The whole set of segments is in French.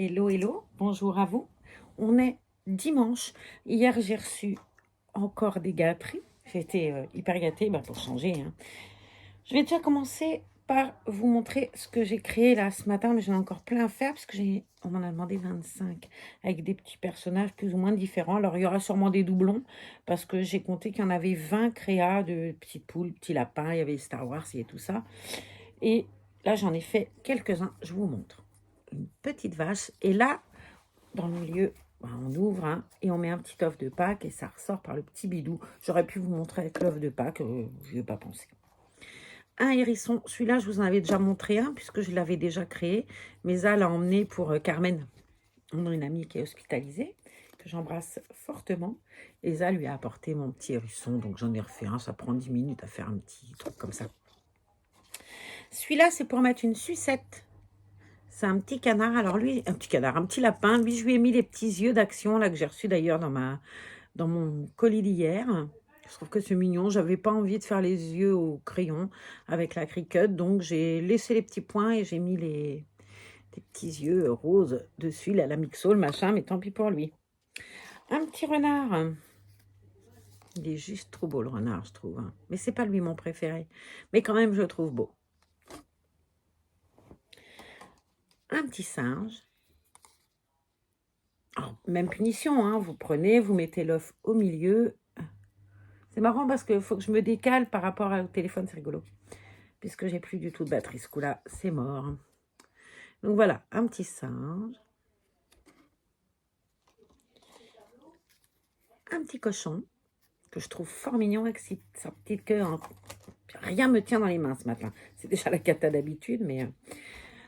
Hello, hello, bonjour à vous. On est dimanche. Hier, j'ai reçu encore des gâteries. J'ai été hyper gâtée pour changer, hein. Je vais déjà commencer par vous montrer ce que j'ai créé là ce matin, mais j'en ai encore plein à faire parce que on m'en a demandé 25 avec des petits personnages plus ou moins différents. Alors, il y aura sûrement des doublons parce que j'ai compté qu'il y en avait 20 créas de petites poules, petits lapins, il y avait Star Wars et tout ça. Et là, j'en ai fait quelques-uns, je vous montre. Une petite vache. Et là, dans le milieu, on ouvre et on met un petit œuf de Pâques et ça ressort par le petit bidou. J'aurais pu vous montrer avec l'œuf de Pâques, je n'y ai pas pensé. Un hérisson, celui-là, je vous en avais déjà montré un puisque je l'avais déjà créé. Mais ça l'a emmené pour Carmen, on a une amie qui est hospitalisée, que j'embrasse fortement. Et ça lui a apporté mon petit hérisson, donc j'en ai refait un. Ça prend 10 minutes à faire un petit truc comme ça. Celui-là, c'est pour mettre une sucette. C'est un petit canard. Alors lui, un petit lapin. Lui, je lui ai mis les petits yeux d'action là que j'ai reçus d'ailleurs dans mon colis d'hier. Je trouve que c'est mignon. J'avais pas envie de faire les yeux au crayon avec la Cricut, donc j'ai laissé les petits points et j'ai mis des petits yeux roses dessus, là, la Mixo, le machin, mais tant pis pour lui. Un petit renard. Il est juste trop beau le renard, je trouve. Mais c'est pas lui mon préféré. Mais quand même, je le trouve beau. Un petit singe. Alors, même punition, vous prenez, vous mettez l'œuf au milieu. C'est marrant parce qu'il faut que je me décale par rapport au téléphone, c'est rigolo. Puisque j'ai plus du tout de batterie, ce coup-là, c'est mort. Donc voilà, un petit singe. Un petit cochon, que je trouve fort mignon avec sa petite queue. Rien me tient dans les mains ce matin. C'est déjà la cata d'habitude, mais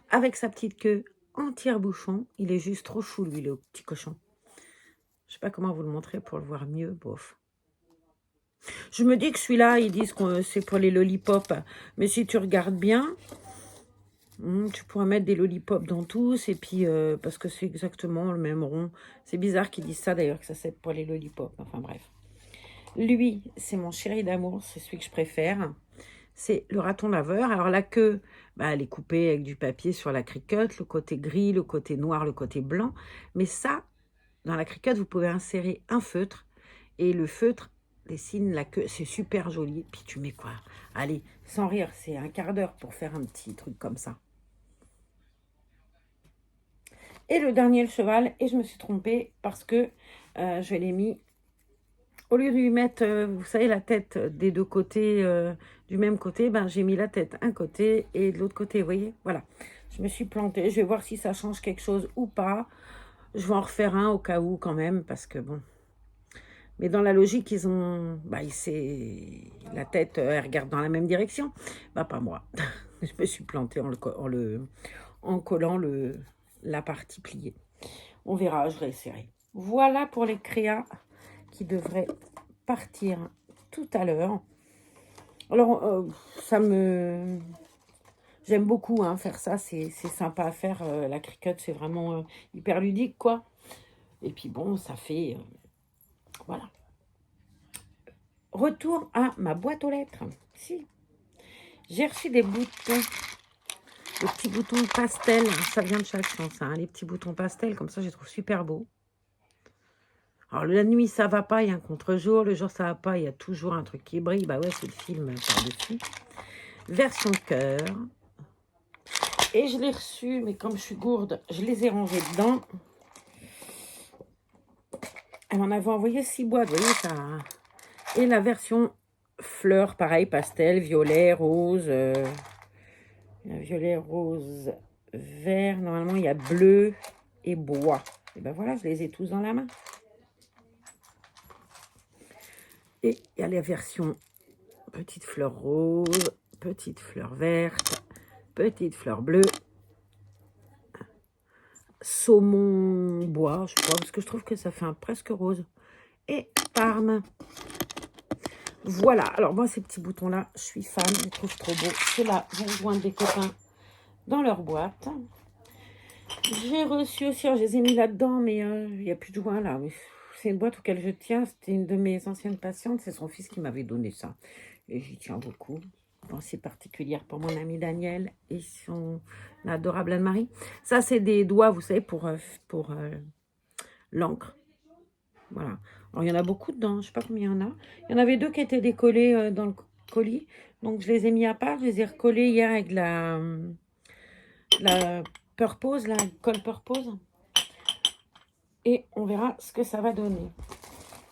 avec sa petite queue en tire-bouchon, il est juste trop chou, lui, le petit cochon. Je sais pas comment vous le montrer pour le voir mieux, bof. Je me dis que celui-là, ils disent que c'est pour les lollipops. Mais si tu regardes bien, tu pourras mettre des lollipops dans tous. Et puis, parce que c'est exactement le même rond. C'est bizarre qu'ils disent ça d'ailleurs, que ça c'est pour les lollipops. Enfin bref. Lui, c'est mon chéri d'amour. C'est celui que je préfère. C'est le raton laveur. Alors la queue, elle est coupée avec du papier sur la Cricut. Le côté gris, le côté noir, le côté blanc. Mais ça, dans la Cricut, vous pouvez insérer un feutre. Et le feutre dessine la queue. C'est super joli. Puis tu mets quoi? Allez, sans rire, c'est un quart d'heure pour faire un petit truc comme ça. Et le dernier, le cheval. Et je me suis trompée parce que je l'ai mis... Au lieu de lui mettre, vous savez, la tête des deux côtés, du même côté, j'ai mis la tête un côté et de l'autre côté, vous voyez? Voilà. Je me suis plantée. Je vais voir si ça change quelque chose ou pas. Je vais en refaire un au cas où quand même, parce que bon... Mais dans la logique, ils ont... la tête, elle regarde dans la même direction. Pas moi. Je me suis plantée en collant la partie pliée. On verra, je réessayerai. Voilà pour les créas qui devraient partir tout à l'heure. Alors, j'aime beaucoup faire ça, c'est sympa à faire. La Cricut, c'est vraiment hyper ludique, quoi. Et puis bon, ça fait... voilà. Retour à ma boîte aux lettres. Si. J'ai reçu des boutons. Des petits boutons pastel. Ça vient de chaque chance, les petits boutons pastel. Comme ça, je les trouve super beaux. Alors, la nuit, ça va pas, il y a un contre-jour. Le jour, ça va pas, il y a toujours un truc qui brille. Ouais, c'est le film par-dessus. Version cœur. Et je l'ai reçu, mais comme je suis gourde, je les ai rangés dedans. Elle m'en avait envoyé 6 boîtes, vous voyez ça. Et la version fleur, pareil, pastel, violet, rose. Violet, rose, vert. Normalement, il y a bleu et bois. Et ben voilà, je les ai tous dans la main. Et il y a la version petite fleur rose, petite fleur verte, petite fleur bleue, saumon bois, je crois, parce que je trouve que ça fait un presque rose. Et parme. Voilà, alors moi, ces petits boutons-là, je suis fan, je les trouve trop beaux. Ceux-là vont joindre des copains dans leur boîte. J'ai reçu aussi, alors je les ai mis là-dedans, mais il n'y a plus de joint là. C'est une boîte auquel je tiens, c'était une de mes anciennes patientes, c'est son fils qui m'avait donné ça. Et j'y tiens beaucoup. pensée particulière pour mon ami Daniel et son adorable Anne-Marie. Ça, c'est des doigts, vous savez, pour l'encre. Voilà. Alors, il y en a beaucoup dedans, je ne sais pas combien il y en a. Il y en avait 2 qui étaient décollés dans le colis. Donc, je les ai mis à part. Je les ai recollés hier avec la Purpose, la colle Purpose. Et on verra ce que ça va donner.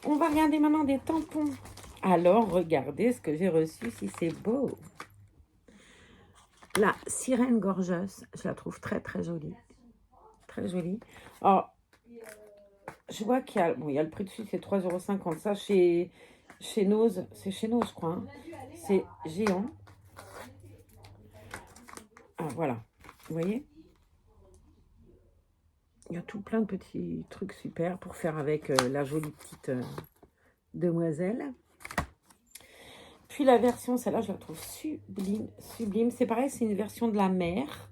On va regarder maintenant des tampons. Alors, regardez ce que j'ai reçu, si c'est beau. La sirène gorgeuse, je la trouve très, très jolie. Très jolie. Alors, je vois qu'il y a, bon, il y a le prix dessus, c'est 3,50 €. Ça, chez Nose, c'est chez Nose, je crois. Hein. C'est géant. Ah, voilà. Vous voyez? Il y a tout plein de petits trucs super pour faire avec la jolie petite demoiselle. Puis la version, celle-là, je la trouve sublime, sublime. C'est pareil, c'est une version de la mer.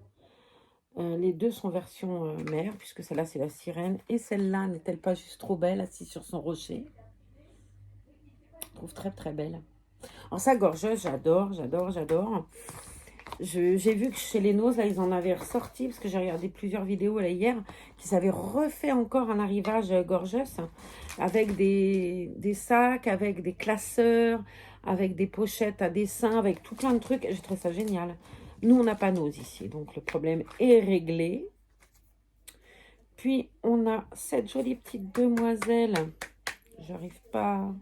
Les deux sont version mer, puisque celle-là, c'est la sirène. Et celle-là, n'est-elle pas juste trop belle, assise sur son rocher? Je trouve très, très belle. Alors ça, gorgeuse, j'adore, j'adore, j'adore. J'ai vu que chez les Nose, là, ils en avaient ressorti, parce que j'ai regardé plusieurs vidéos là, hier, qu'ils avaient refait encore un arrivage gorgeuse, avec des sacs, avec des classeurs, avec des pochettes à dessin, avec tout plein de trucs. J'ai trouvé ça génial. Nous, on n'a pas Nose ici, donc le problème est réglé. Puis, on a cette jolie petite demoiselle. J'arrive pas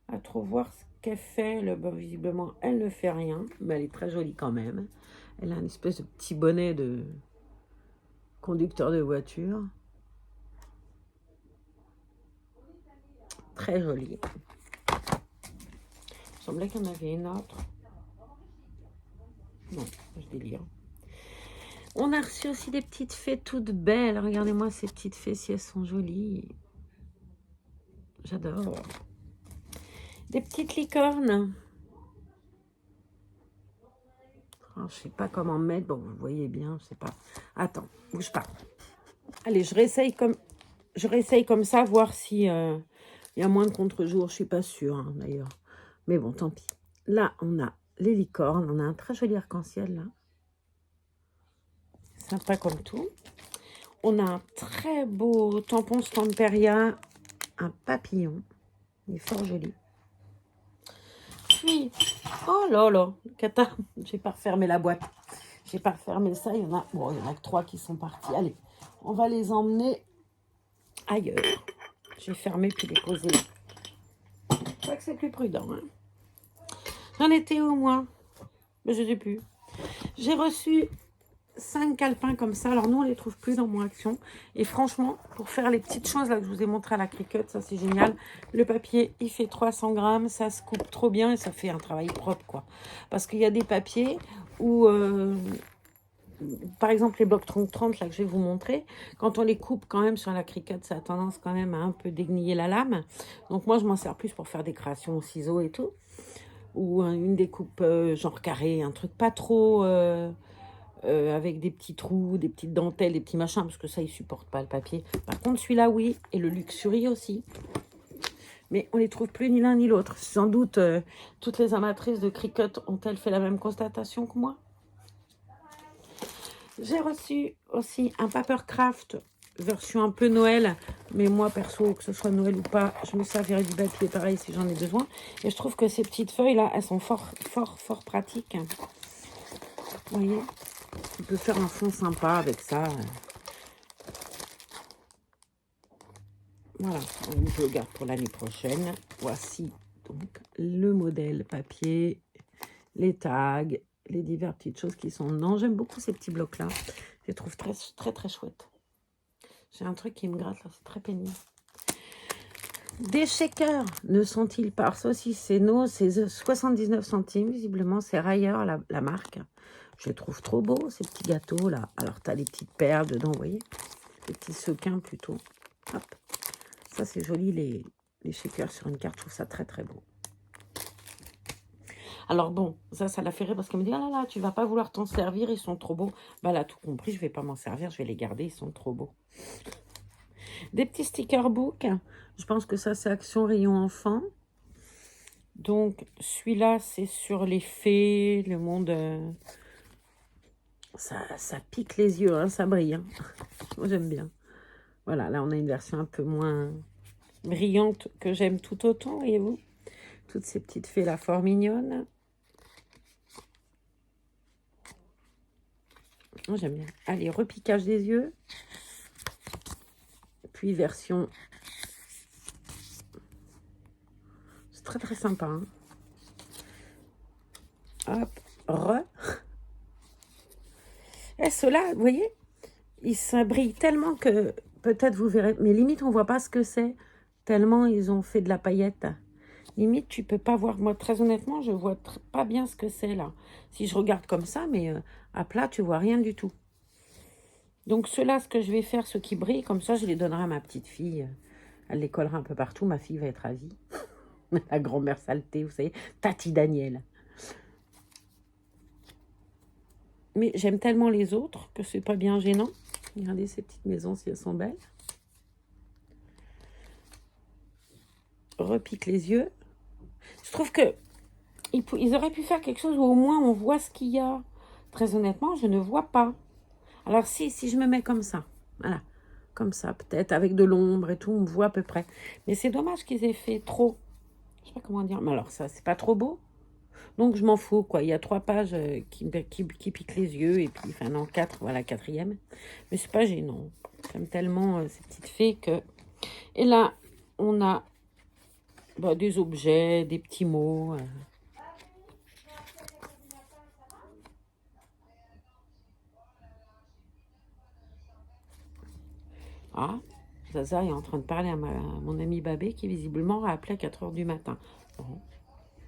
à trop voir ce qu'elle fait. Bon, visiblement, elle ne fait rien, mais elle est très jolie quand même. Elle a une espèce de petit bonnet de conducteur de voiture. Très jolie. Il semblait qu'il y en avait une autre. Non, je délire. On a reçu aussi des petites fées toutes belles. Regardez-moi ces petites fées si elles sont jolies. J'adore. Des petites licornes. Oh, je sais pas comment mettre. Bon, vous voyez bien, je sais pas. Attends, bouge pas. Allez, je réessaye comme ça, voir si il y a moins de contre-jour. Je suis pas sûre, hein, d'ailleurs. Mais bon, tant pis. Là, on a les licornes. On a un très joli arc-en-ciel, là. Sympa comme tout. On a un très beau tampon Stamperia, un papillon. Il est fort joli. Puis, oh là là, cata, j'ai pas refermé la boîte. J'ai pas refermé ça. Il y en a que 3 qui sont partis. Allez, on va les emmener ailleurs. J'ai fermé puis les poser là. Je crois que c'est plus prudent. Hein. J'en étais au moins. Mais je ne sais plus. J'ai reçu 5 calepins comme ça. Alors, nous, on ne les trouve plus dans mon action. Et franchement, pour faire les petites choses là que je vous ai montré à la Cricut, ça, c'est génial. Le papier, il fait 300 grammes. Ça se coupe trop bien et ça fait un travail propre, quoi. Parce qu'il y a des papiers où... par exemple, les blocs 30 là que je vais vous montrer, quand on les coupe quand même sur la Cricut, ça a tendance quand même à un peu dégniller la lame. Donc, moi, je m'en sers plus pour faire des créations au ciseau et tout. Ou une découpe genre carré, un truc pas trop... avec des petits trous, des petites dentelles, des petits machins, parce que ça, il ne supporte pas le papier. Par contre, celui-là, oui, et le Luxury aussi. Mais on ne les trouve plus ni l'un ni l'autre. Sans doute, toutes les amatrices de Cricut ont-elles fait la même constatation que moi? J'ai reçu aussi un Papercraft, version un peu Noël. Mais moi, perso, que ce soit Noël ou pas, je me servirai du papier pareil si j'en ai besoin. Et je trouve que ces petites feuilles-là, elles sont fort, fort, fort pratiques. Vous voyez? On peut faire un fond sympa avec ça. Voilà, je le garde pour l'année prochaine. Voici donc le modèle papier, les tags, les diverses petites choses qui sont dedans. J'aime beaucoup ces petits blocs-là. Je les trouve très, très, très chouettes. J'ai un truc qui me gratte là, c'est très pénible. Des shakers, ne sont-ils pas? Ça aussi, c'est 79 centimes, visiblement. C'est Rayer, la marque. Je les trouve trop beaux, ces petits gâteaux là. Alors, tu as les petites perles dedans, vous voyez? Les petits sequins plutôt. Hop. Ça, c'est joli, les shakers sur une carte. Je trouve ça très, très beau. Alors bon, ça l'a fait rire parce qu'elle me dit, ah là là, tu vas pas vouloir t'en servir, ils sont trop beaux. Bah, elle a tout compris, je vais pas m'en servir, je vais les garder, ils sont trop beaux. Des petits sticker books. Je pense que ça, c'est Action Rayon Enfant. Donc, celui-là, c'est sur les fées, le monde... ça pique les yeux, hein, ça brille. Hein. Moi, j'aime bien. Voilà, là, on a une version un peu moins brillante que j'aime tout autant, voyez-vous. Toutes ces petites fées-là, fort mignonnes. Moi, j'aime bien. Allez, repiquage des yeux. Puis, version... C'est très, très sympa. Hein. Hop, Et ceux-là, vous voyez, ça brille tellement que peut-être vous verrez. Mais limite, on ne voit pas ce que c'est. Tellement ils ont fait de la paillette. Limite, tu peux pas voir. Moi, très honnêtement, je vois pas bien ce que c'est là. Si je regarde comme ça, mais à plat, tu vois rien du tout. Donc ceux-là, ce que je vais faire, ceux qui brillent, comme ça, je les donnerai à ma petite fille. Elle les collera un peu partout. Ma fille va être ravie. La grand-mère saleté, vous savez. Tati Daniel. Mais j'aime tellement les autres que c'est pas bien gênant. Regardez ces petites maisons si elles sont belles. Repique les yeux. Je trouve que ils auraient pu faire quelque chose où au moins on voit ce qu'il y a. Très honnêtement, je ne vois pas. Alors si je me mets comme ça, voilà, comme ça, peut-être avec de l'ombre et tout, on me voit à peu près. Mais c'est dommage qu'ils aient fait trop. Je sais pas comment dire. Mais alors ça, c'est pas trop beau. Donc je m'en fous, quoi. Il y a 3 pages qui piquent les yeux et puis, enfin non, 4, voilà, 4e. Mais c'est pas gênant. J'aime tellement ces petites fées que... Et là, on a des objets, des petits mots. Ah, Zaza est en train de parler à mon amie Babé qui visiblement a appelé à 4 heures du matin. Bon.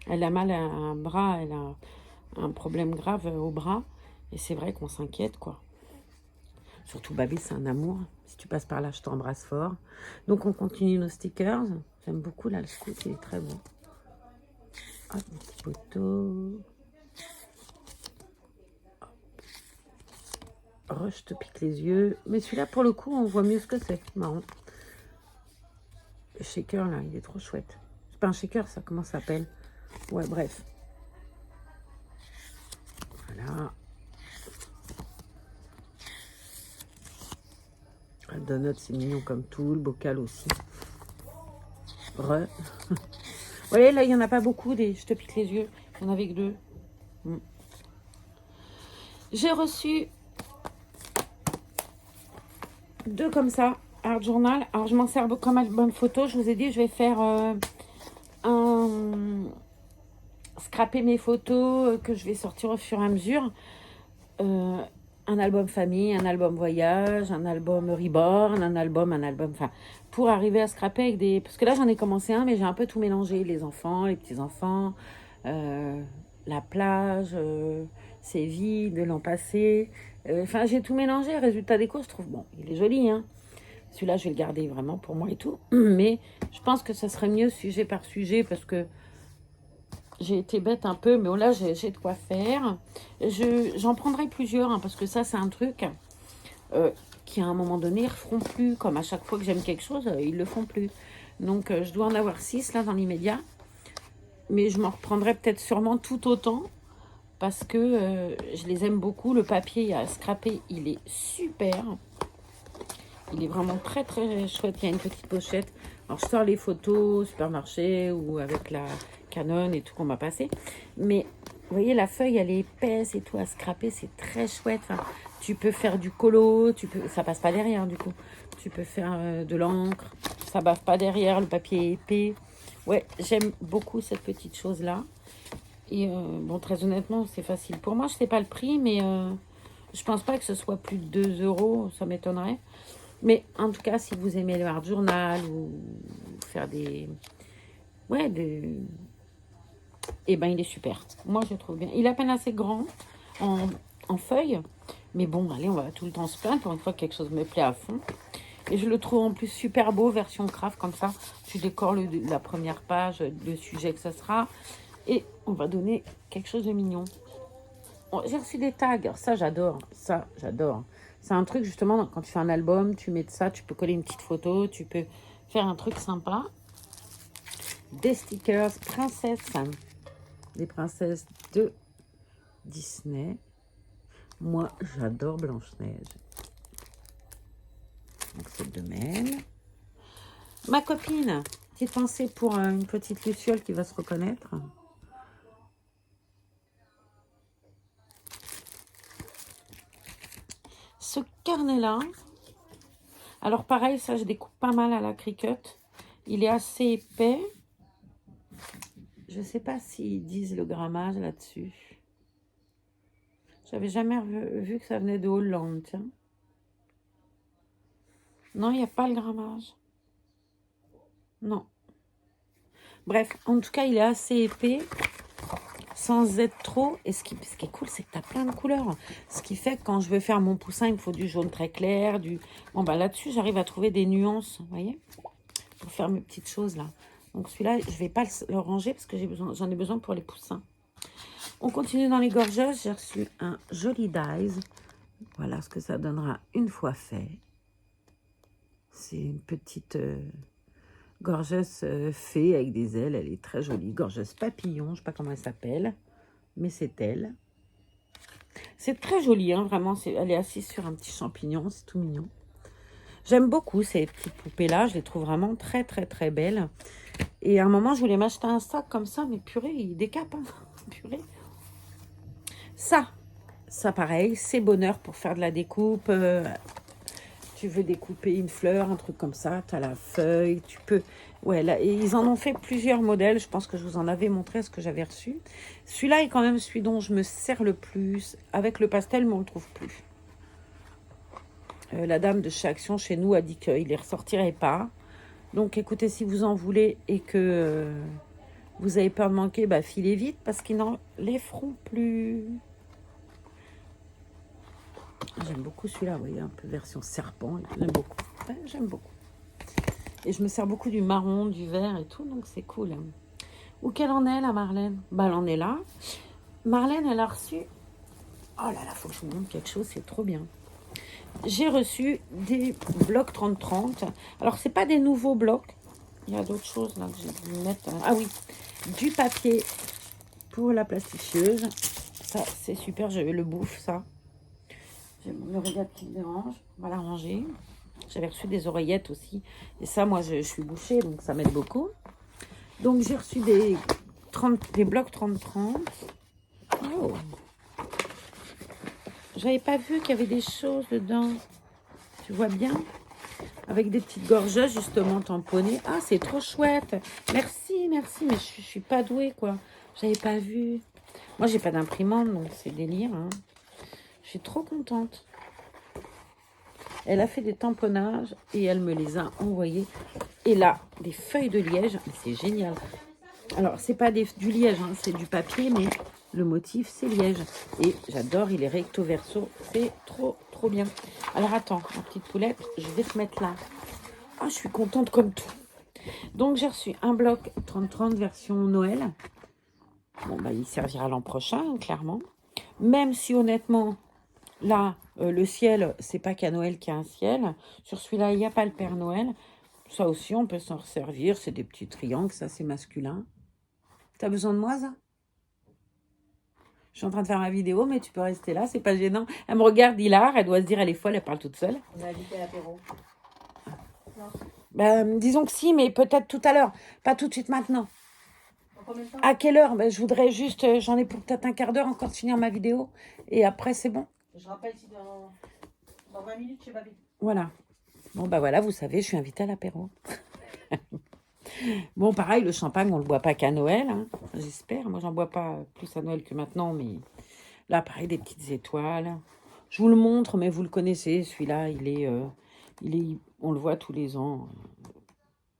Elle a mal à un bras, elle a un problème grave au bras. Et c'est vrai qu'on s'inquiète, quoi. Surtout Babé, c'est un amour. Si tu passes par là, je t'embrasse fort. Donc, on continue nos stickers. J'aime beaucoup, là, le scout, il est très beau. Hop, un petit poteau. Je te pique les yeux. Mais celui-là, pour le coup, on voit mieux ce que c'est. Marrant. Le shaker, là, il est trop chouette. C'est pas un shaker, ça, comment ça s'appelle? Ouais, bref. Voilà. Le donut, c'est mignon comme tout. Le bocal aussi. Vous voyez, là, il n'y en a pas beaucoup. Je te pique les yeux. Il n'y en avait que 2. J'ai reçu 2 comme ça. Art Journal. Alors, je m'en sers comme album photo. Je vous ai dit, je vais faire scraper mes photos que je vais sortir au fur et à mesure. Un album famille, un album voyage, un album reborn, un album, enfin, pour arriver à scraper avec des... Parce que là, j'en ai commencé un, mais j'ai un peu tout mélangé. Les enfants, les petits-enfants, la plage, c'est vide, l'an passé. Enfin, j'ai tout mélangé. Résultat des courses, je trouve, bon, il est joli, hein. Celui-là, je vais le garder vraiment pour moi et tout. Mais je pense que ça serait mieux sujet par sujet parce que j'ai été bête un peu, mais là, j'ai de quoi faire. J'en prendrai plusieurs, hein, parce que ça, c'est un truc qui, à un moment donné, ne referont plus. Comme à chaque fois que j'aime quelque chose, ils ne le font plus. Donc, je dois en avoir 6, là, dans l'immédiat. Mais je m'en reprendrai peut-être sûrement tout autant, parce que je les aime beaucoup. Le papier à scraper, il est super. Il est vraiment très, très chouette. Il y a une petite pochette. Alors, je sors les photos au supermarché ou avec la Canon et tout qu'on m'a passé. Mais, vous voyez, la feuille, elle est épaisse et tout à scraper. C'est très chouette. Enfin, tu peux faire du colo. Ça passe pas derrière, du coup. Tu peux faire de l'encre. Ça bave pas derrière. Le papier est épais. Ouais, j'aime beaucoup cette petite chose-là. Et bon, très honnêtement, c'est facile. Pour moi, je sais pas le prix, mais je pense pas que ce soit plus de 2 euros. Ça m'étonnerait. Mais en tout cas, si vous aimez le art journal ou faire des... Ouais, eh ben, il est super. Moi, je le trouve bien. Il est à peine assez grand en feuilles. Mais bon, allez, on va tout le temps se plaindre. Pour une fois, quelque chose me plaît à fond. Et je le trouve en plus super beau, version craft, comme ça. Tu décores la première page, le sujet que ça sera. Et on va donner quelque chose de mignon. J'ai reçu des tags. Ça, j'adore. Ça, j'adore. C'est un truc, justement, quand tu fais un album, tu mets de ça, tu peux coller une petite photo, tu peux faire un truc sympa. des stickers princesses. Des princesses de Disney. Moi, j'adore Blanche-Neige. Donc, c'est de même. Ma copine, petite pensée pour une petite Luciole qui va se reconnaître. Ce carnet-là, alors pareil, ça je découpe pas mal à la Cricut. Il est assez épais. Je ne sais pas s'ils disent le grammage là-dessus. J'avais jamais vu que ça venait de Hollande, tiens. Non, il n'y a pas le grammage. Non. Bref, en tout cas, il est assez épais, sans être trop. Et ce qui est cool, c'est que tu as plein de couleurs. Ce qui fait que quand je veux faire mon poussin, il me faut du jaune très clair. Bon, bah là-dessus, j'arrive à trouver des nuances, vous voyez, pour faire mes petites choses là. Donc celui-là, je ne vais pas le ranger parce que j'en ai besoin pour les poussins. On continue dans les gorgeuses. J'ai reçu un joli dies. Voilà ce que ça donnera une fois fait. C'est une petite gorgeuse fée avec des ailes. Elle est très jolie. Gorgeuse papillon, je ne sais pas comment elle s'appelle, mais c'est elle. C'est très joli, hein, vraiment. Elle est assise sur un petit champignon. C'est tout mignon. J'aime beaucoup ces petites poupées-là. Je les trouve vraiment très, très, très belles. Et à un moment, je voulais m'acheter un sac comme ça, mais purée, il décape. Hein. Purée. Ça pareil, c'est bonheur pour faire de la découpe. Tu veux découper une fleur, un truc comme ça, tu as la feuille, tu peux... Ouais, là, et ils en ont fait plusieurs modèles, je pense que je vous en avais montré ce que j'avais reçu. Celui-là est quand même celui dont je me sers le plus. Avec le pastel, mais on ne le trouve plus. La dame de chez Action, chez nous, a dit qu'il ne les ressortirait pas. Donc écoutez, si vous en voulez et que vous avez peur de manquer, bah, filez vite parce qu'ils n'en les feront plus. J'aime beaucoup celui-là, vous voyez, un peu version serpent. J'aime beaucoup. Ouais, j'aime beaucoup. Et je me sers beaucoup du marron, du vert et tout, donc c'est cool. Où qu'elle en est, la Marlène? Bah, elle en est là. Marlène, elle a reçu... Oh là là, faut que je vous montre quelque chose, c'est trop bien. J'ai reçu des blocs 30-30. Alors, c'est pas des nouveaux blocs. Il y a d'autres choses là que j'ai dû mettre. Ah oui, du papier pour la plasticieuse. Ça, c'est super, je le bouffe, ça. J'ai mon oreillette qui me dérange. On va la ranger. J'avais reçu des oreillettes aussi. Et ça, moi, je suis bouchée, donc ça m'aide beaucoup. Donc, j'ai reçu des blocs 30-30. Oh. J'avais pas vu qu'il y avait des choses dedans. Tu vois bien? Avec des petites gorgeuses, justement, tamponnées. Ah, c'est trop chouette. Merci, merci. Mais je suis pas douée, quoi. J'avais pas vu. Moi, j'ai pas d'imprimante, donc c'est délire. Hein. Je suis trop contente. Elle a fait des tamponnages et elle me les a envoyés. Et là, des feuilles de liège. C'est génial. Alors, c'est pas du liège, hein, c'est du papier, mais le motif, c'est liège. Et j'adore, il est recto verso. C'est trop, trop bien. Alors, attends, ma petite poulette, je vais te mettre là. Ah, je suis contente comme tout. Donc, j'ai reçu un bloc 30-30 version Noël. Bon, bah, il servira l'an prochain, clairement. Même si, honnêtement, là, le ciel, c'est pas qu'à Noël qu'il y a un ciel. Sur celui-là, il n'y a pas le Père Noël. Ça aussi, on peut s'en resservir. C'est des petits triangles, ça, c'est masculin. T'as besoin de moi, ça? Je suis en train de faire ma vidéo, mais tu peux rester là, c'est pas gênant. Elle me regarde hilar, elle doit se dire, elle est folle, elle parle toute seule. On a invité à l'apéro. Ben, disons que si, mais peut-être tout à l'heure. Pas tout de suite maintenant. En combien de temps? À quelle heure? Ben, je voudrais juste, j'en ai pour peut-être un quart d'heure encore de finir ma vidéo. Et après, c'est bon. Je rappelle si dans 20 minutes, chez Babi. Voilà. Bon, ben voilà, vous savez, je suis invitée à l'apéro. Bon, pareil, le champagne, on ne le boit pas qu'à Noël, hein, j'espère. Moi, j'en bois pas plus à Noël que maintenant, mais là, pareil, des petites étoiles. Je vous le montre, mais vous le connaissez, celui-là, on le voit tous les ans.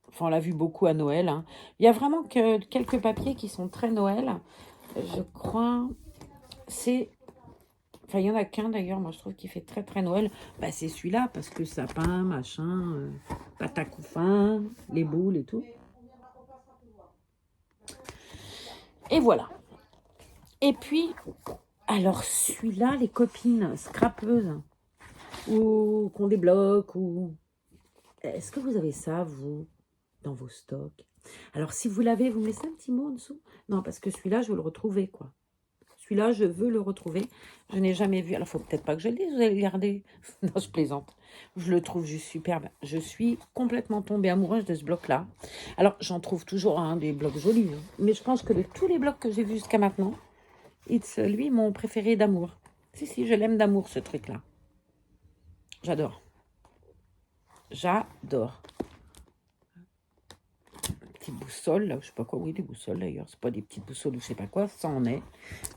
Enfin, on l'a vu beaucoup à Noël. Hein. Il y a vraiment que quelques papiers qui sont très Noël. Je crois, enfin, il y en a qu'un d'ailleurs, moi je trouve qu'il fait très très Noël. Bah, c'est celui-là, parce que sapin, machin, pâte à couffin, les boules et tout. Et voilà. Et puis, alors celui-là, les copines scrapeuses, ou qu'on débloque, ou... Est-ce que vous avez ça, vous, dans vos stocks? Alors, si vous l'avez, vous me laissez un petit mot en dessous. Non, parce que celui-là, je veux le retrouver, quoi. Celui-là, je veux le retrouver. Je n'ai jamais vu. Alors, il faut peut-être pas que je le dise, vous allez le garder. Non, je plaisante. Je le trouve juste superbe. Je suis complètement tombée amoureuse de ce bloc-là. Alors, j'en trouve toujours un des blocs jolis. Hein. Mais je pense que de tous les blocs que j'ai vus jusqu'à maintenant, c'est lui mon préféré d'amour. Si, je l'aime d'amour, ce truc-là. J'adore. J'adore. Petite boussole, là, je sais pas quoi, oui, des boussoles d'ailleurs, c'est pas des petites boussoles ou je sais pas quoi, ça en est.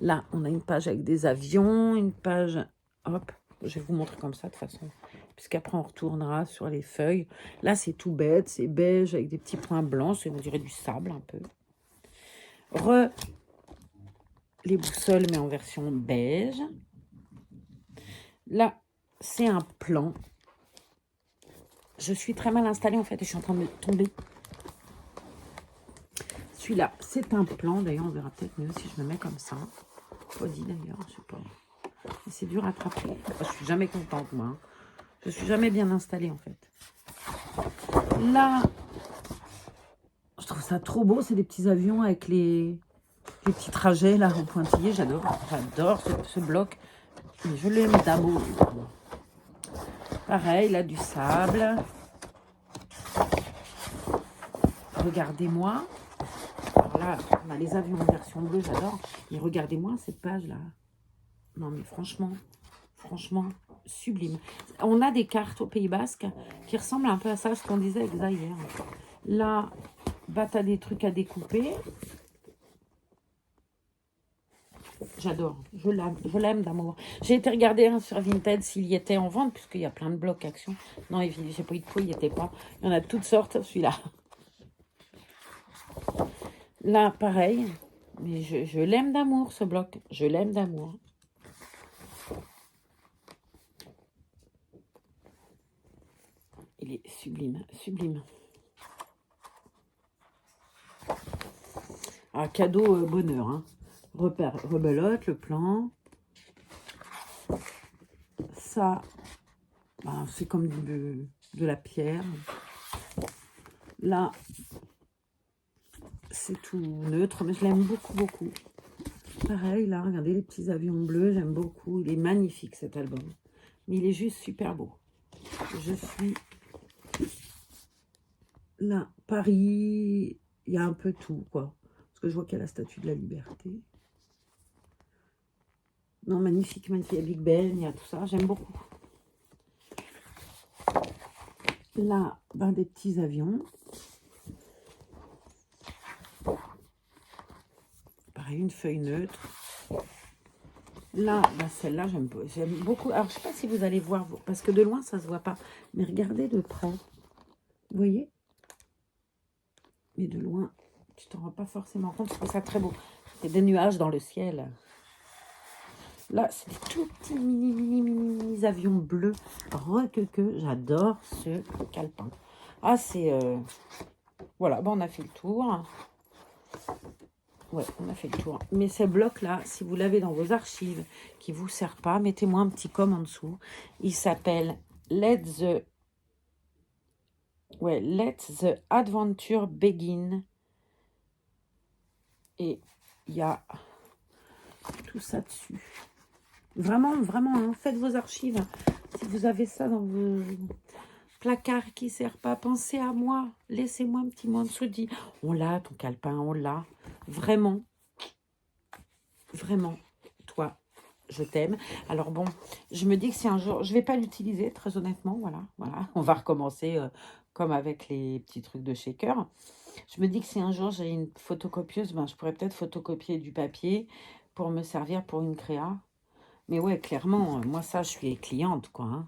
Là, on a une page avec des avions, une page, hop, je vais vous montrer comme ça de toute façon, puisqu'après on retournera sur les feuilles. Là, c'est tout bête, c'est beige avec des petits points blancs, on dirait du sable un peu. Les boussoles, mais en version beige. Là, c'est un plan. Je suis très mal installée en fait, et je suis en train de me tomber. Celui-là, c'est un plan. D'ailleurs, on verra peut-être mieux si je me mets comme ça. Pas dit d'ailleurs, je sais pas. Mais c'est dur à attraper. Je suis jamais contente, moi. Hein. Je suis jamais bien installée, en fait. Là, je trouve ça trop beau. C'est des petits avions avec les petits trajets, là, en pointillés. J'adore. J'adore ce bloc. Mais je l'aime d'amour. Pareil, là, du sable. Regardez-moi. Alors là, on a les avions en version bleue, j'adore. Mais regardez-moi cette page-là. Non, mais franchement, sublime. On a des cartes au Pays Basque qui ressemblent un peu à ça, ce qu'on disait avec ça hier. Là, bah, tu as des trucs à découper. J'adore, je l'aime d'amour. J'ai été regarder sur Vinted s'il y était en vente, puisqu'il y a plein de blocs Action. Non, j'ai pas eu de coup, il n'y était pas. Il y en a de toutes sortes, celui-là. Là, pareil. Mais je l'aime d'amour, ce bloc. Je l'aime d'amour. Il est sublime, sublime. Ah, cadeau bonheur. Hein. Rebelote, le plan. Ça, bah, c'est comme de la pierre. Là, c'est tout neutre, mais je l'aime beaucoup, beaucoup. Pareil, là, regardez les petits avions bleus, j'aime beaucoup. Il est magnifique, cet album. Mais il est juste super beau. Je suis... Là, Paris, il y a un peu tout, quoi. Parce que je vois qu'il y a la Statue de la Liberté. Non, magnifique, magnifique. Il y a Big Ben, il y a tout ça. J'aime beaucoup. Là, ben, des petits avions. Pareil, une feuille neutre. Là, ben, celle-là, j'aime beaucoup. Alors, je ne sais pas si vous allez voir, parce que de loin, ça ne se voit pas. Mais regardez de près. Vous voyez? Mais de loin, tu t'en rends pas forcément compte. Je trouve ça très beau. C'est des nuages dans le ciel. Là, c'est des tout petits mini avions bleus. Que j'adore ce calepin. Ah, c'est... Voilà, bon, on a fait le tour. Ouais, on a fait le tour. Mais ce bloc-là, si vous l'avez dans vos archives, qui ne vous sert pas, mettez-moi un petit com en dessous. Il s'appelle Let the Adventure Begin. Et il y a tout ça dessus. Vraiment, vraiment, hein, faites vos archives. Si vous avez ça dans vos placards qui ne servent pas, pensez à moi. Laissez-moi un petit mot en dessous. Dit, on l'a, ton calepin, on l'a. Vraiment, vraiment, toi, je t'aime. Alors bon, je me dis que si un jour, je ne vais pas l'utiliser, très honnêtement, voilà. On va recommencer comme avec les petits trucs de shaker. Je me dis que si un jour j'ai une photocopieuse, ben, je pourrais peut-être photocopier du papier pour me servir pour une créa. Mais ouais, clairement, moi ça, je suis cliente, quoi. Hein.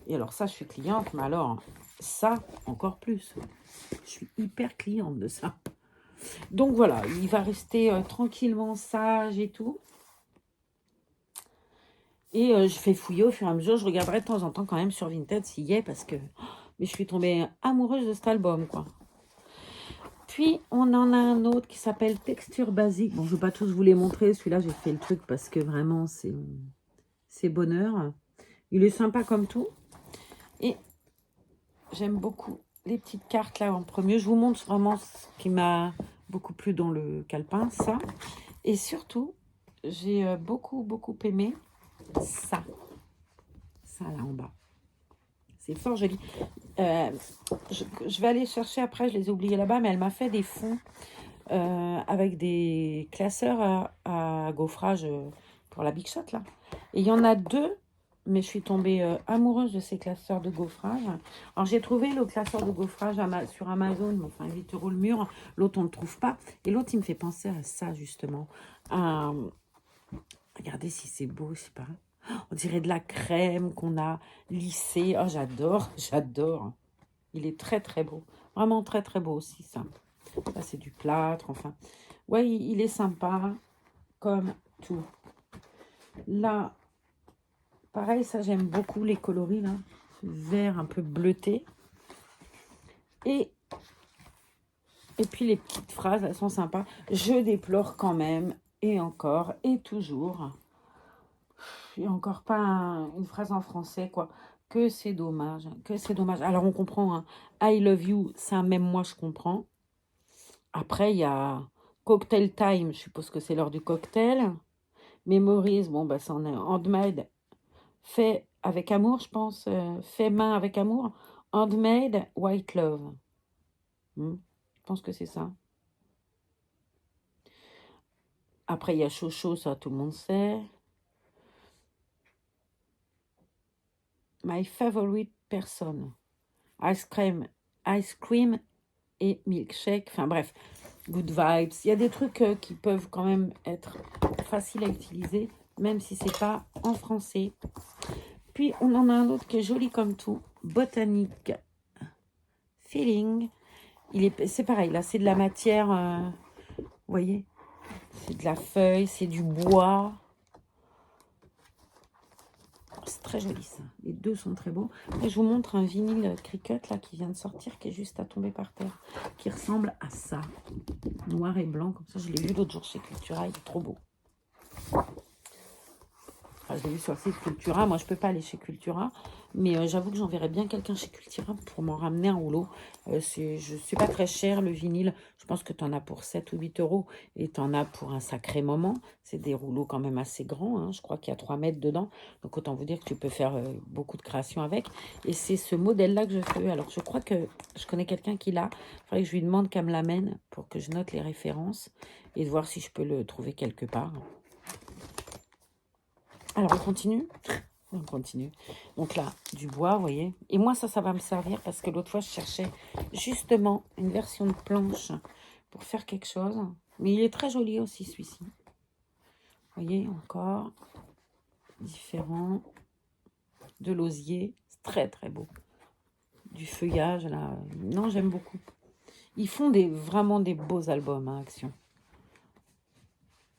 Et alors ça, je suis cliente, mais alors, ça, encore plus. Je suis hyper cliente de ça. Donc voilà, il va rester tranquillement sage et tout. Et je fais fouiller au fur et à mesure. Je regarderai de temps en temps quand même sur Vinted s'il y est, parce que... Mais je suis tombée amoureuse de cet album, quoi. Puis, on en a un autre qui s'appelle Texture Basique. Bon, je ne vais pas tous vous les montrer. Celui-là, j'ai fait le truc parce que vraiment, c'est bonheur. Il est sympa comme tout. Et j'aime beaucoup les petites cartes là en premier. Je vous montre vraiment ce qui m'a beaucoup plu dans le calepin, ça. Et surtout, j'ai beaucoup aimé ça. Ça là en bas. C'est fort joli. Je vais aller chercher après, je les ai oubliés là-bas, mais elle m'a fait des fonds avec des classeurs à gaufrage pour la Big Shot là. Et il y en a deux, mais je suis tombée amoureuse de ces classeurs de gaufrage. Alors j'ai trouvé le classeur de gaufrage sur Amazon, mais enfin 8 € le mur. L'autre on ne le trouve pas. Et l'autre il me fait penser à ça justement. Regardez si c'est beau, je sais pas. On dirait de la crème qu'on a lissée. Oh j'adore, j'adore. Il est très beau. Vraiment très beau aussi ça. Là c'est du plâtre, enfin. Ouais, il est sympa comme tout. Là, pareil, ça j'aime beaucoup les coloris là. Vert un peu bleuté. Et puis les petites phrases, elles sont sympas. Je déplore quand même, et encore, et toujours. Il n'y a encore pas une phrase en français, quoi. Que c'est dommage, que c'est dommage. Alors on comprend, hein. I love you, ça même moi je comprends. Après, il y a cocktail time, je suppose que c'est l'heure du cocktail. Memories, bon, bah, ça en est handmade. Fait avec amour, je pense. Fait main avec amour. Handmade, white love. Je pense que c'est ça. Après, il y a Chocho, ça tout le monde sait. My favorite person. Ice cream et milkshake. Enfin bref, good vibes. Il y a des trucs qui peuvent quand même être faciles à utiliser, même si c'est pas en français. Puis on en a un autre qui est joli comme tout. Botanique feeling. C'est pareil, là c'est de la matière, vous voyez, c'est de la feuille, c'est du bois. C'est très joli ça. Les deux sont très beaux. Et je vous montre un vinyle Cricut là qui vient de sortir, qui est juste à tomber par terre, qui ressemble à ça. Noir et blanc, comme ça. Je l'ai vu l'autre jour chez Cultura, il est trop beau. Enfin, je l'ai vu sur le site Cultura. Moi, je peux pas aller chez Cultura. Mais j'avoue que j'enverrais bien quelqu'un chez Cultura pour m'en ramener un rouleau. C'est pas très cher le vinyle. Je pense que tu en as pour 7 ou 8 € et tu en as pour un sacré moment. C'est des rouleaux quand même assez grands. Hein. Je crois qu'il y a 3 mètres dedans. Donc autant vous dire que tu peux faire beaucoup de créations avec. Et c'est ce modèle-là que je fais. Alors je crois que je connais quelqu'un qui l'a. Il faudrait que je lui demande qu'elle me l'amène pour que je note les références et de voir si je peux le trouver quelque part. Alors on continue. On continue. Donc là, du bois, vous voyez. Et moi, ça va me servir parce que l'autre fois, je cherchais justement une version de planche pour faire quelque chose. Mais il est très joli aussi, celui-ci. Vous voyez, encore différent. De l'osier. C'est très beau. Du feuillage, là. Non, j'aime beaucoup. Ils font vraiment des beaux albums, hein, Action.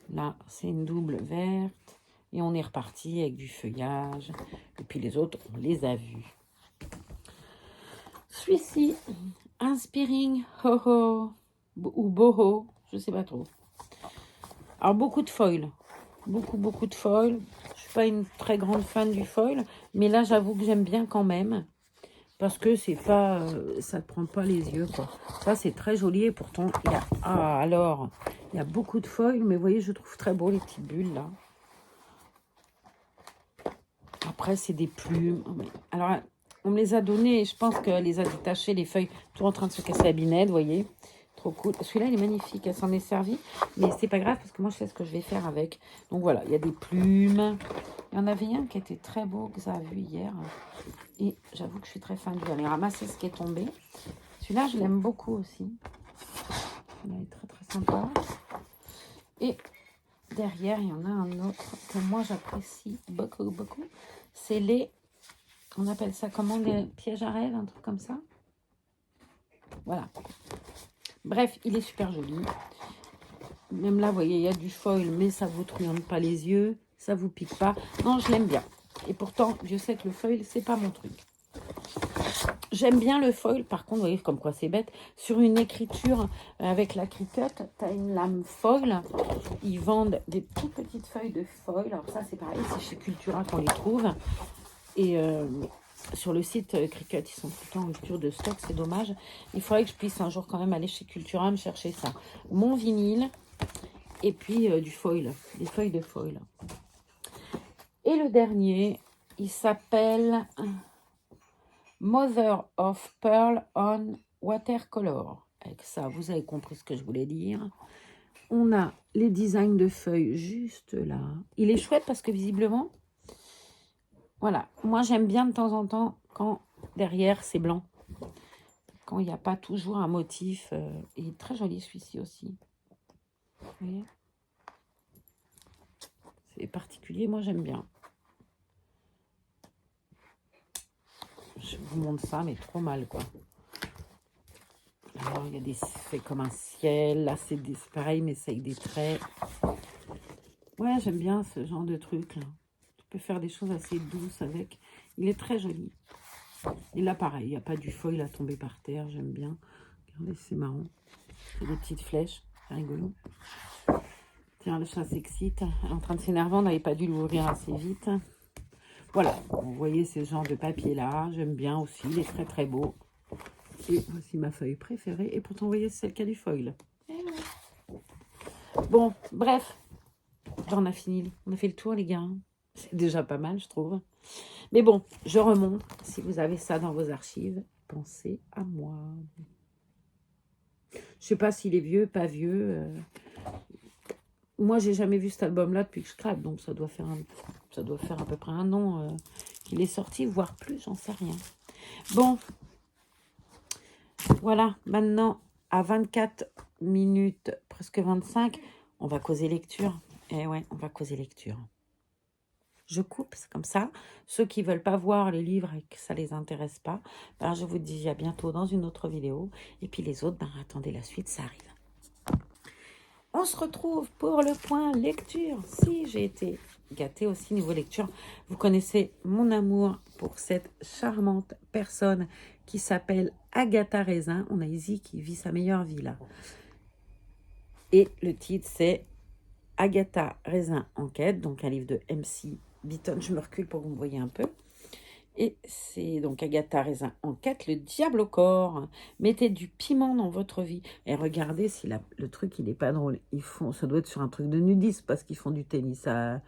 Là, c'est une double verte. Et on est reparti avec du feuillage. Et puis les autres, on les a vus. Celui-ci, Inspiring Ho-Ho ou Boho, je sais pas trop. Alors beaucoup de foil. Beaucoup de foil. Je suis pas une très grande fan du foil. Mais là, j'avoue que j'aime bien quand même. Parce que c'est pas, ça ne prend pas les yeux, quoi. Ça, c'est très joli. Et pourtant, il y a... Ah, alors, il y a beaucoup de foil. Mais vous voyez, je trouve très beau les petites bulles, là. Après, c'est des plumes. Alors, on me les a données et je pense qu'elle les a détachées, les feuilles, tout en train de se casser la binette, vous voyez. Trop cool. Celui-là, il est magnifique. Elle s'en est servie. Mais c'est pas grave parce que moi, je sais ce que je vais faire avec. Donc voilà, il y a des plumes. Il y en avait un qui était très beau que ça a vu hier. Et j'avoue que je suis très fan. Je vais aller ramasser ce qui est tombé. Celui-là, je l'aime beaucoup aussi. Il est très sympa. Et derrière, il y en a un autre que moi, j'apprécie beaucoup. C'est les... On appelle ça comment, les pièges à rêve, un truc comme ça. Voilà. Bref, il est super joli. Même là, vous voyez, il y a du foil, mais ça vous truande pas les yeux. Ça vous pique pas. Non, je l'aime bien. Et pourtant, je sais que le foil, c'est pas mon truc. J'aime bien le foil. Par contre, vous voyez, comme quoi c'est bête. Sur une écriture avec la Cricut, tu as une lame foil. Ils vendent des toutes petites feuilles de foil. Alors ça, c'est pareil, c'est chez Cultura qu'on les trouve. Et sur le site Cricut, ils sont tout le temps en rupture de stock, c'est dommage. Il faudrait que je puisse un jour quand même aller chez Cultura me chercher ça. Mon vinyle et puis du foil, des feuilles de foil. Et le dernier, il s'appelle Mother of Pearl on Watercolor. Avec ça, vous avez compris ce que je voulais dire. On a les designs de feuilles juste là. Il est chouette parce que visiblement, voilà, moi j'aime bien de temps en temps quand derrière c'est blanc. Quand il n'y a pas toujours un motif. Il est très joli celui-ci aussi. Vous voyez, c'est particulier, moi j'aime bien. Je vous montre ça, mais trop mal quoi. Alors il y a des, c'est comme un ciel, là c'est pareil mais c'est avec des traits. Ouais, j'aime bien ce genre de truc là. Tu peux faire des choses assez douces avec. Il est très joli. Et là pareil, il n'y a pas du foil à tomber par terre, j'aime bien. Regardez, c'est marrant. C'est des petites flèches, c'est rigolo. Tiens, le chat s'excite. Elle est en train de s'énerver, on n'avait pas dû l'ouvrir assez vite. Voilà, vous voyez ce genre de papier là, j'aime bien aussi, il est très très beau. Et voici ma feuille préférée, et pourtant vous voyez c'est celle qui a du foil. Bon, bref, j'en ai fini, on a fait le tour les gars, c'est déjà pas mal je trouve. Mais bon, je remonte, si vous avez ça dans vos archives, pensez à moi. Je sais pas s'il est vieux, pas vieux. Moi, j'ai jamais vu cet album-là depuis que je craque, donc ça doit faire à peu près un an qu'il est sorti, voire plus, j'en sais rien. Bon, voilà, maintenant, à 24 minutes, presque 25, on va causer lecture. Eh ouais, on va causer lecture. Je coupe, c'est comme ça. Ceux qui ne veulent pas voir les livres et que ça ne les intéresse pas, ben je vous dis à bientôt dans une autre vidéo. Et puis les autres, ben attendez la suite, ça arrive. On se retrouve pour le point lecture. Si j'ai été gâtée aussi niveau lecture, vous connaissez mon amour pour cette charmante personne qui s'appelle Agatha Raisin. On a Izzy qui vit sa meilleure vie là. Et le titre c'est Agatha Raisin Enquête, donc un livre de MC Beaton. Je me recule pour que vous me voyez un peu. Et c'est donc Agatha Raisin Enquête, le diable au corps. Mettez du piment dans votre vie. Et regardez si le truc, il n'est pas drôle. Ça doit être sur un truc de nudisme parce qu'ils font du tennis à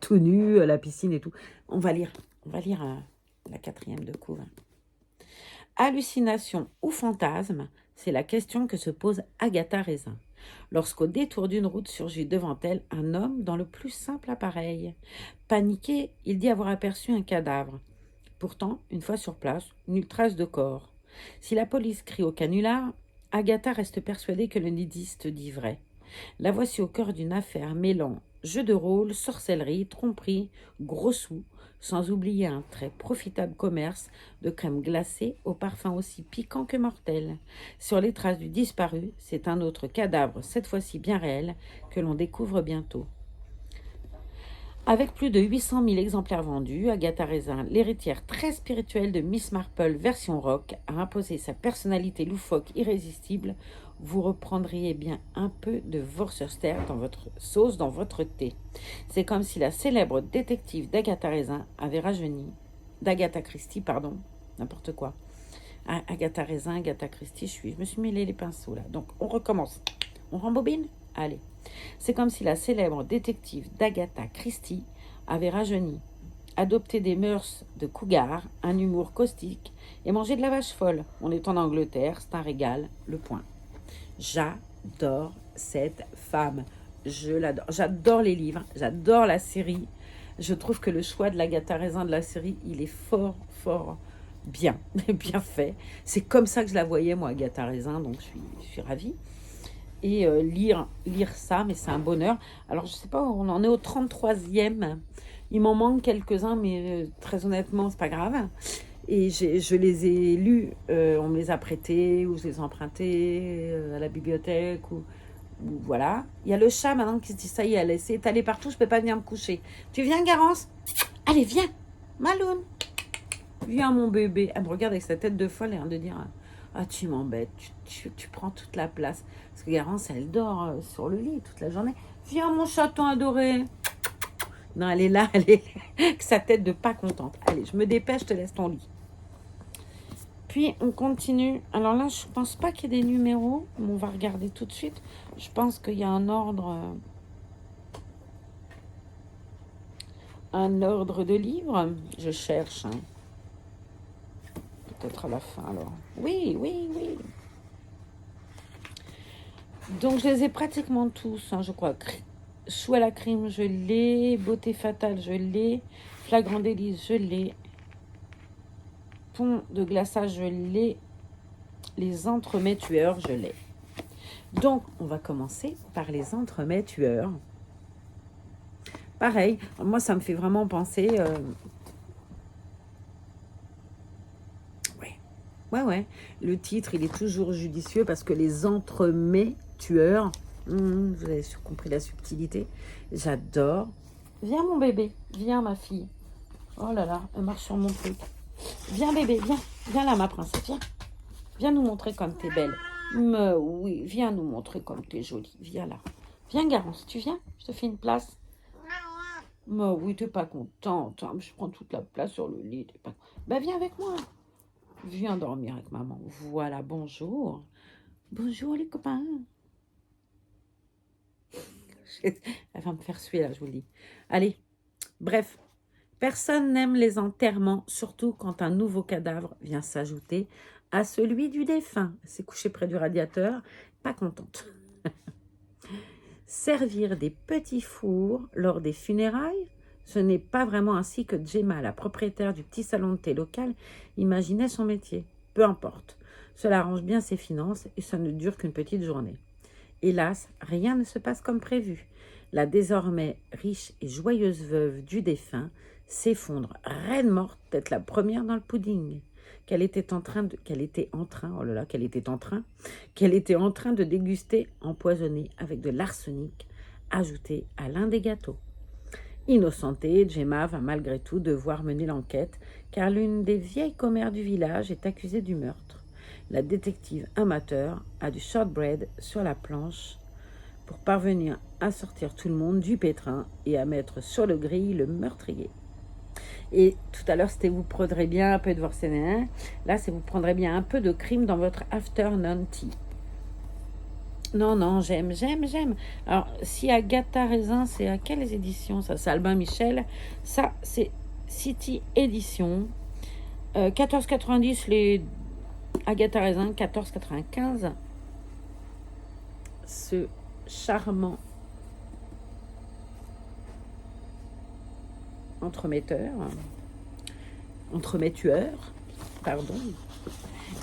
tout nu, à la piscine et tout. On va lire la 4e de couve. Hallucination ou fantasme, c'est la question que se pose Agatha Raisin. Lorsqu'au détour d'une route surgit devant elle un homme dans le plus simple appareil. Paniqué, il dit avoir aperçu un cadavre. Pourtant, une fois sur place, nulle trace de corps. Si la police crie au canular, Agatha reste persuadée que le nudiste dit vrai. La voici au cœur d'une affaire mêlant jeu de rôle, sorcellerie, tromperie, gros sous, sans oublier un très profitable commerce de crème glacée au parfum aussi piquant que mortel. Sur les traces du disparu, c'est un autre cadavre, cette fois-ci bien réel, que l'on découvre bientôt. Avec plus de 800 000 exemplaires vendus, Agatha Raisin, l'héritière très spirituelle de Miss Marple version rock, a imposé sa personnalité loufoque irrésistible. Vous reprendriez bien un peu de Worcester dans votre sauce, dans votre thé. C'est comme si la célèbre détective d'Agatha Raisin avait rajeuni. D'Agatha Christie, pardon, n'importe quoi. Agatha Raisin, Agatha Christie, je me suis mêlé les pinceaux là. Donc on recommence. On rembobine ? Allez. C'est comme si la célèbre détective d'Agatha Christie avait rajeuni, adopté des mœurs de cougar, un humour caustique et mangé de la vache folle. On est en Angleterre, c'est un régal, le point. J'adore cette femme, je l'adore. J'adore les livres, j'adore la série. Je trouve que le choix de l'Agatha Raisin de la série, il est fort, fort bien, bien fait. C'est comme ça que je la voyais, moi, Agatha Raisin, donc je suis ravie. Et lire ça, mais c'est un bonheur. Alors, je sais pas, on en est au 33e. Il m'en manque quelques-uns, mais très honnêtement, c'est pas grave. Et je les ai lus, on me les a prêtés, ou je les ai empruntés à la bibliothèque, ou voilà. Il y a le chat maintenant qui se dit, ça y est, elle s'est étalée partout, je peux pas venir me coucher. Tu viens, Garance? Allez, viens, Maloune. Viens, mon bébé. Elle me regarde avec sa tête de folle et de dire... Ah, tu m'embêtes, tu prends toute la place. Parce que Garance, elle dort sur le lit toute la journée. Viens, mon chaton adoré. Non, elle est là, que sa tête de pas contente. Allez, je me dépêche, je te laisse ton lit. Puis, on continue. Alors là, je pense pas qu'il y ait des numéros. Mais on va regarder tout de suite. Je pense qu'il y a un ordre de livres. Je cherche. Hein. Peut-être à la fin, alors. Oui. Donc, je les ai pratiquement tous, hein, je crois. Chou à la crime, je l'ai. Beauté fatale, je l'ai. Flagrant délice, je l'ai. Pont de glaçage, je l'ai. Les entremets tueurs, je l'ai. Donc, on va commencer par les entremets tueurs. Pareil, moi, ça me fait vraiment penser... Ouais. Le titre, il est toujours judicieux parce que les entremets tueurs... vous avez compris la subtilité. J'adore. Viens, mon bébé. Viens, ma fille. Oh là là, elle marche sur mon truc. Viens, bébé, viens. Viens là, ma princesse, viens. Viens nous montrer comme t'es belle. Mais oui, viens nous montrer comme t'es jolie. Viens là. Viens, Garance, tu viens? Je te fais une place. Mais oui, t'es pas contente. Hein. Je prends toute la place sur le lit. Pas... Ben, viens avec moi. Viens dormir avec maman. Voilà, bonjour. Bonjour, les copains. Elle va me faire suer, là, je vous le dis. Allez, bref. Personne n'aime les enterrements, surtout quand un nouveau cadavre vient s'ajouter à celui du défunt. C'est couché près du radiateur, pas contente. Servir des petits fours lors des funérailles, ce n'est pas vraiment ainsi que Gemma, la propriétaire du petit salon de thé local, imaginait son métier. Peu importe, cela arrange bien ses finances et ça ne dure qu'une petite journée. Hélas, rien ne se passe comme prévu. La désormais riche et joyeuse veuve du défunt s'effondre raide morte, tête la première dans le pudding qu'elle était en train de déguster empoisonné avec de l'arsenic ajouté à l'un des gâteaux. Innocentée, Gemma va malgré tout devoir mener l'enquête car l'une des vieilles commères du village est accusée du meurtre. La détective amateur a du shortbread sur la planche pour parvenir à sortir tout le monde du pétrin et à mettre sur le grill le meurtrier. Et tout à l'heure, c'était vous prendrez bien un peu de Vorsenin. Là, c'est vous prendrez bien un peu de crime dans votre afternoon tea. Non, j'aime. Alors, si Agatha Raisin, c'est à quelles éditions ça? C'est Albin Michel. Ça, c'est City Édition. 14,90 les Agatha Raisin, 14,95. Ce charmant entremetteur, pardon.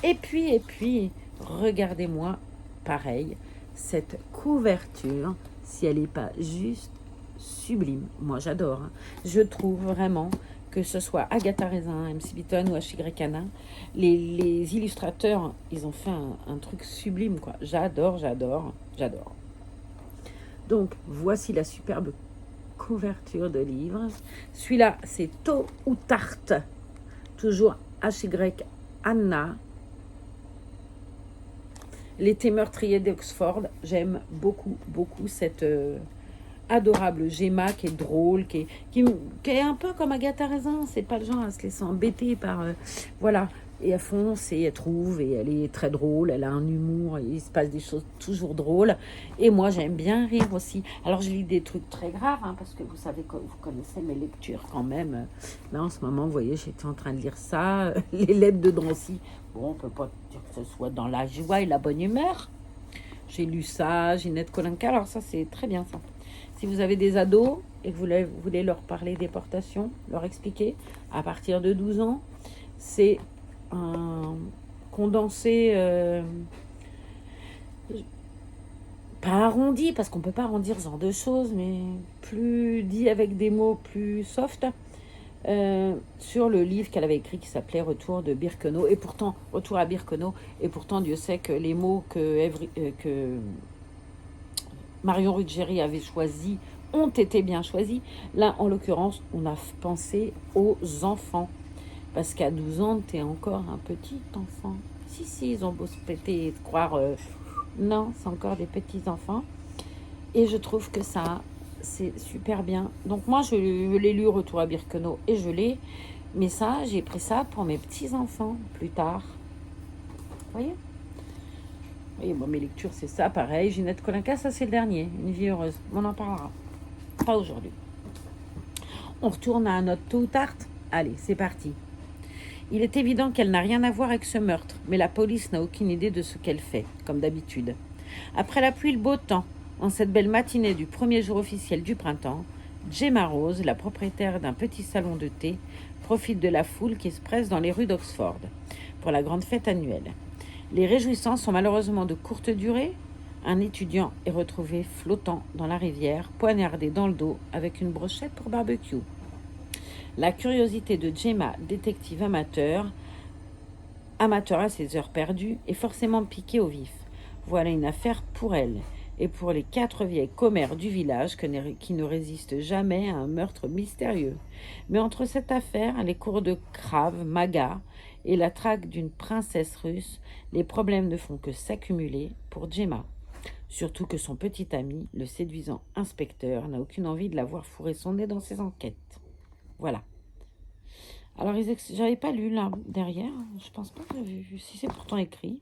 Et puis, regardez-moi, pareil, cette couverture, si elle n'est pas juste sublime. Moi, j'adore. Hein. Je trouve vraiment que ce soit Agatha Raisin, MC Beaton ou H.Y. Cana, les illustrateurs, ils ont fait un truc sublime, quoi. J'adore. Donc, voici la superbe couverture de livre. Celui-là, c'est Tôt ou Tarte. Toujours H.Y. Anna. L'été meurtrier d'Oxford. J'aime beaucoup cette adorable Gemma qui est drôle, qui est un peu comme Agatha Raisin. C'est pas le genre à se laisser embêter par... voilà. Et elle fonce et elle trouve et elle est très drôle, elle a un humour, il se passe des choses toujours drôles. Et moi, j'aime bien rire aussi. Alors, je lis des trucs très graves, hein, parce que vous savez que vous connaissez mes lectures quand même. Là, en ce moment, vous voyez, j'étais en train de lire ça, les lettres de Drancy. Bon, on peut pas dire que ce soit dans la joie et la bonne humeur. J'ai lu ça, Ginette Kolinka, alors ça, c'est très bien ça. Si vous avez des ados et que vous voulez leur parler déportation, leur expliquer, à partir de 12 ans, c'est... un condensé pas arrondi parce qu'on peut pas arrondir ce genre de choses, mais plus dit avec des mots plus soft, sur le livre qu'elle avait écrit qui s'appelait Retour de Birkenau. Et pourtant, Retour à Birkenau, et pourtant Dieu sait que les mots que Marion Ruggieri avait choisis ont été bien choisis. Là, en l'occurrence, on a pensé aux enfants. Parce qu'à 12 ans, t'es encore un petit enfant. Si, ils ont beau se péter et croire... non, c'est encore des petits enfants. Et je trouve que ça c'est super bien. Donc moi, je l'ai lu Retour à Birkenau et je l'ai. Mais ça, j'ai pris ça pour mes petits-enfants plus tard. Vous voyez? Oui, bon, mes lectures, c'est ça, pareil. Ginette Kolinka, ça c'est le dernier. Une vie heureuse. On en parlera. Pas aujourd'hui. On retourne à notre tout tarte. Allez, c'est parti. Il est évident qu'elle n'a rien à voir avec ce meurtre, mais la police n'a aucune idée de ce qu'elle fait, comme d'habitude. Après la pluie et le beau temps, en cette belle matinée du premier jour officiel du printemps, Gemma Rose, la propriétaire d'un petit salon de thé, profite de la foule qui se presse dans les rues d'Oxford pour la grande fête annuelle. Les réjouissances sont malheureusement de courte durée. Un étudiant est retrouvé flottant dans la rivière, poignardé dans le dos avec une brochette pour barbecue. La curiosité de Gemma, détective amateur à ses heures perdues, est forcément piquée au vif. Voilà une affaire pour elle et pour les 4 vieilles commères du village qui ne résistent jamais à un meurtre mystérieux. Mais entre cette affaire, les cours de Krav Maga et la traque d'une princesse russe, les problèmes ne font que s'accumuler pour Gemma. Surtout que son petit ami, le séduisant inspecteur, n'a aucune envie de la voir fourrer son nez dans ses enquêtes. Voilà. Alors, j'avais pas lu là derrière, je pense pas que j'avais vu, si c'est pourtant écrit.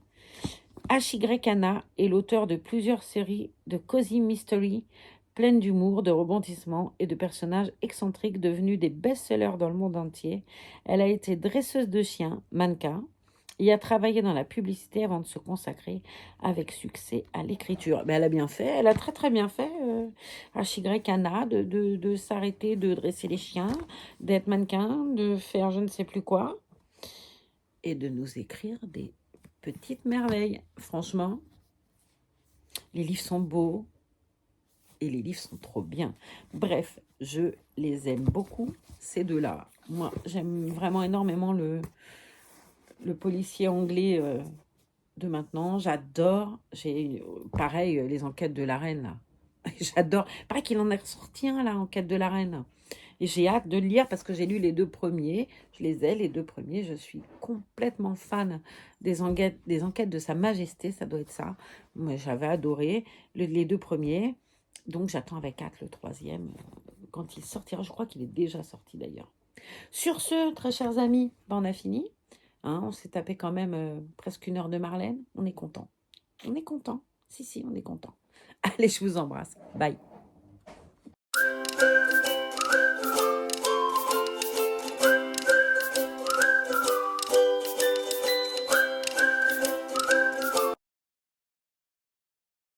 H.Y. Hanna est l'auteur de plusieurs séries de cozy mystery pleines d'humour, de rebondissements et de personnages excentriques devenus des best-sellers dans le monde entier. Elle a été dresseuse de chiens, mannequin, et a travaillé dans la publicité avant de se consacrer avec succès à l'écriture. Mais elle a bien fait, elle a très très bien fait, H.Y. Hanna, de s'arrêter de dresser les chiens, d'être mannequin, de faire je ne sais plus quoi, et de nous écrire des petites merveilles. Franchement, les livres sont beaux et les livres sont trop bien. Bref, je les aime beaucoup, ces deux-là. Moi, j'aime vraiment énormément le policier anglais de maintenant. J'adore. J'ai pareil les enquêtes de la reine là. J'adore. Pareil qu'il en a sorti un là, enquête de la reine. Et j'ai hâte de le lire parce que j'ai lu les 2 premiers. Je les ai, les 2 premiers. Je suis complètement fan des enquêtes de Sa Majesté. Ça doit être ça. Moi, j'avais adoré les 2 premiers. Donc, j'attends avec hâte le 3e. Quand il sortira, je crois qu'il est déjà sorti d'ailleurs. Sur ce, très chers amis, ben, on a fini. Hein, on s'est tapé quand même presque 1 heure de Marlène. On est content. On est content. Si, on est content. Allez, je vous embrasse. Bye.